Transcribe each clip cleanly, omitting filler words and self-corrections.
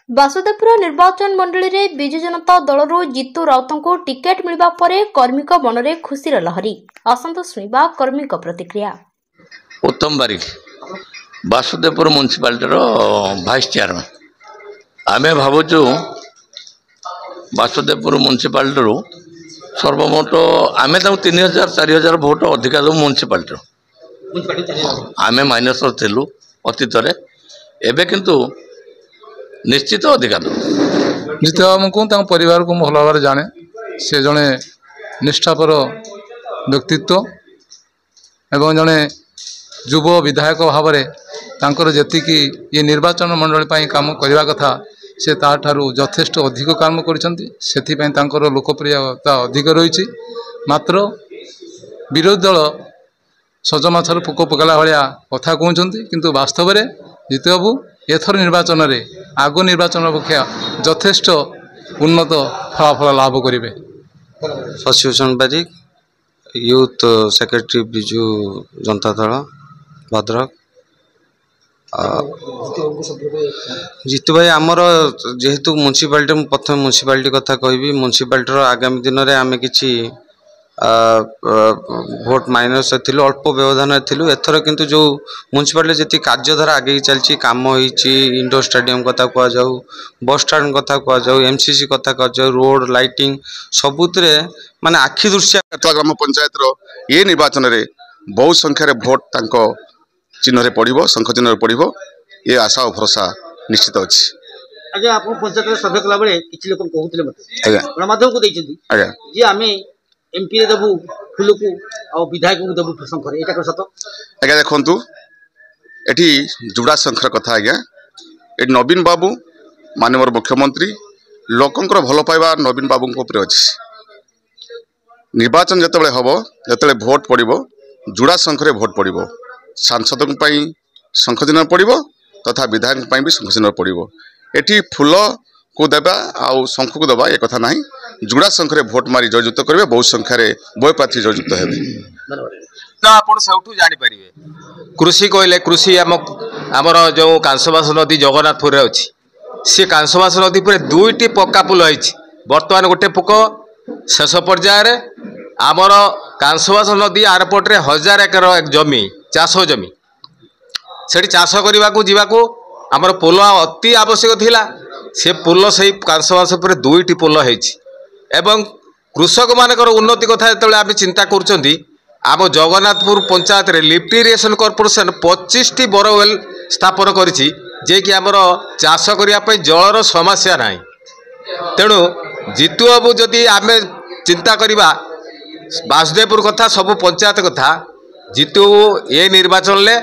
ବାସୁଦେବପୁର ନିର୍ବାଚନ ମଣ୍ଡଳୀରେ ବିଜୁ ଜନତା ଦଳରୁ ଜିତୁ ରାଉତଙ୍କୁ ଟିକେଟ୍ ମିଳିବା ପରେ କର୍ମୀଙ୍କ ମନରେ ଖୁସିର ଲହରୀ। ଆସନ୍ତୁ ଶୁଣିବା କର୍ମୀଙ୍କ ପ୍ରତିକ୍ରିୟା। उत्तम बारिक बासुदेवपुर म्युनिसिपालिटी भाइस चेयरमैन आमे भावुचु बासुदेवपुर म्युनिसिपालिटी सर्वमोट आमे 3000 4000 भोट अधिका दो म्युनिसिपालिटी आमे माइनस थिलु अतीत एबे किंतु निश्चित अधिका दो जिते आमको परिवार को भल भाव जाने से जड़े निष्ठापर व्यक्तित्व एवं जड़े युव विधायक भाव में जी ये निर्वाचन मंडल काम करने कथा से ताठारू यथेष्ट अधिक काम कर लोकप्रियता अधिक रही। मात्र विरोधी दल सजमाछर पोक पकड़ा भाया कथा कहते किंतु वास्तव में जितु बाबू एथर निर्वाचन में आग निर्वाचन अपेक्षा यथेष्ट उन्नत फलाफल लाभ करेंगे। शशिभूषण बारिक यूथ सेक्रेटरी बिजु जनता दल भद्रक। जीतु भाई आमर जेहेतु म्युनिसिपालिटी प्रथम म्युनिसिपालिटी कथा कहबी म्युनिसिपालिटी आगामी दिन में आम कि भोट माइनस थिलु अल्प व्यवधान थिलु एथर किंतु जो म्युनिसिपालिटी जी कार्यधारा आगे चलती काम होती इंडोर स्टेडियम कथा कह जाऊ बस स्टैंड कथा कह जाऊ एमसीसी कथा कह जाऊ रोड लाइटिंग सबुतरे माने आखि दृश्य ग्राम पंचायत ये निर्वाचन में बहु संख्यार भोट तांको चिन्ह पड़ो शंख चिन्ह पड़ो ये आशा और भरोसा निश्चित अच्छी। आज्ञा आप पंचायत सर्वे कला बेले किछि लोक कहउतले मते गणमाध्यम को दैछथि आज्ञा जे आमे एमपी देबु फुल को और विधायक को देबु शंकर एटा कर सत आज्ञा देखंतु एठी जुड़ा शंकर कथा आज्ञा ए नवीन बाबू माननीय मुख्यमंत्री लोकंकर भल पाइबा नवीन बाबू को ऊपर अछि। निर्वाचन जतबेले हबो जतबेले भोट पड़िबो जुड़ा शंखरे भोट पड़िबो सांसद शंख चिन्ह पड़ो तथा विधायक भी शंख चिन्ह पड़ो एटी फूल को देवा आउ शंख को देवा एक कथा ना जुड़ा शंखरे भोट मारी जययुक्त करेंगे बहुत संख्यार बहु प्रार्थी जययुक्त हेबे। कृषि कहले कृषि आमर जो कांसबास नदी जगन्नाथपुर अच्छी सी कांसबास नदी पर दुईटी पक्का पुल होती बर्तमान गोटे पुक शेष पर्यायर आमर कांसबास नदी आरपटे 1000 एकर जमी चाष जमी से चाष करने को जीवाको आमर पोल अति आवश्यक थिला से पोल से कांसबास पर दुईटी पोल होती एवं कृषक मानकर उन्नति कथा जो आम चिंता कर आम जगन्नाथपुर पंचायत रे लिफ्ट इरिगेशन कॉर्पोरेशन 25टी बोरवेल स्थापन करिछि जे कि आमर चाष करने जलर समस्या ना तेणु जीतु बाबू जदि आम चिंता करवा बासुदेवपुर कथा सबु पंचायत कथा जीतु ये निर्वाचन ले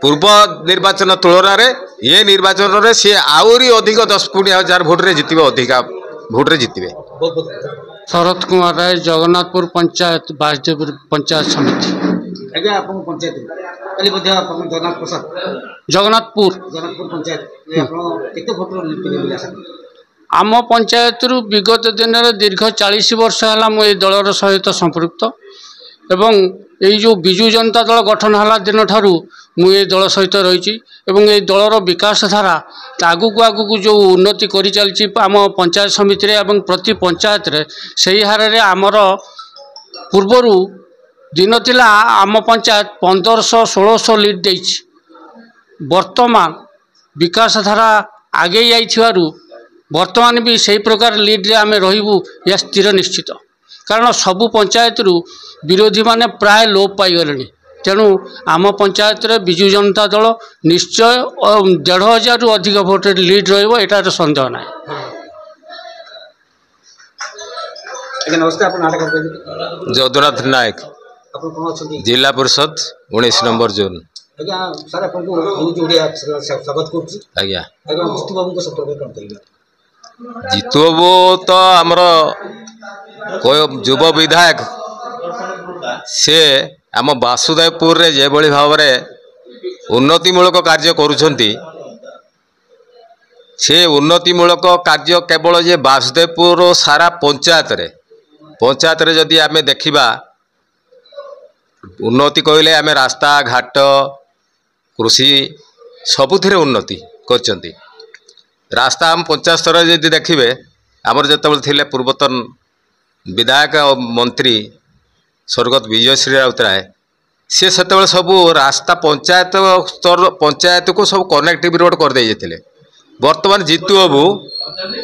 पूर्व निर्वाचन तुलन में ये निर्वाचन में सी आहरी अधिक 10,000 भोट रे जितबे अधिका भोट रे जितबे। शरद कुमार राय जगन्नाथपुर पंचायत बासुदेवपुर पंचायत समिति। आज्ञा आपन पंचायत काली मध्ये आपन जगन्नाथ प्रसाद जगन्नाथपुर पंचायत आपन केते भोट मिले आशा आम पंचायत विगत दिन दीर्घ 40 वर्ष है मुझे दलर सहित संपृक्त एवं यही जो विजु जनता दल गठन है दिन ठारू मुझे दल सहित रही ये दलर विकास धारा आगुक आगुक जो उन्नति कर चलती आम पंचायत समिति रे एवं प्रति पंचायत रे सही हार रे आमर पूर्वर दिन थिला आम पंचायत 1500-1600 लीड देछि वर्तमान विकास धारा आगे जाइथिबारु वर्तमान भी सही प्रकार लीड रे आमे रहिबु या स्थिर निश्चित कारण सबु पंचायत रु विरोधी माने प्राय लोप पाई गलेनी तेणु आम पंचायत रे विजु जनता दल निश्चय 1,500 रु अधिक भोट लीड रहिबो एटा संदेह ना। नमस्कार अपन नाटक जदुनाथ नायक जिला परिषद 19 नंबर जोन आज्ञा सर आपन को जोड़िया स्वागत करछि। आज्ञा जीतु बाबू को सपोर्ट कोन करिबा जीतु बाबू तो आमर युव विधायक से आम बासुदेवपुर रे जे भली भाव उन्नतिमूलक कार्य करुछंती से उन्नतिमूलक कार्य केवल जे बासुदेवपुर सारा पंचायत रे जदि आमे देखिबा उन्नति कहले आमे रास्ता घाट कृषि सबुथिरे उन्नति करचंती रास्ता हम पंचायत स्तर जदि देखिए आमर जो थे पूर्वतन विधायक और मंत्री स्वर्गत विजय श्री राउतराय सी से सब रास्ता पंचायत स्तर पंचायत को सब कनेक्टिव रोड कर दे जाते बर्तमान जीतू बाबू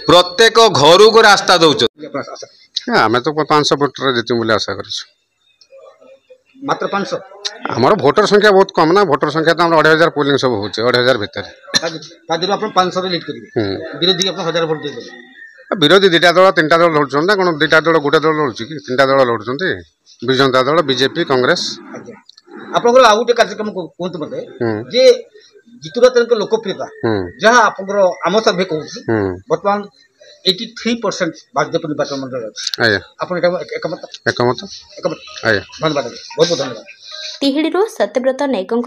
प्रत्येक घर को रास्ता दौरान आम तो 500 भोटर जीतु बोले आशा कर मात्र 500 आमर भोटर संख्या बहुत कम ना भोटर संख्या तो 2500 पोलिंग सब हो 2500 भितर 500 लीड करेंगे विरोधी 1000 भोट देते विरोधी 2टा दल 3टा दल लड़ुन ना कौन 2टा दल गोटे दल लड़ुची कि 3टा दल लड़ुं विजु जनता दल बीजेपी कांग्रेस आप आउ गोटे कार्यक्रम कहतु मत जे जीतुरात लोकप्रियता जहाँ आप आम सर्भे कहूँ बर्तमान 83% बागदेव निर्वाचन मंडल धन्यवाद बहुत बहुत धन्यवाद तिहिड़ी सत्यव्रत नायकों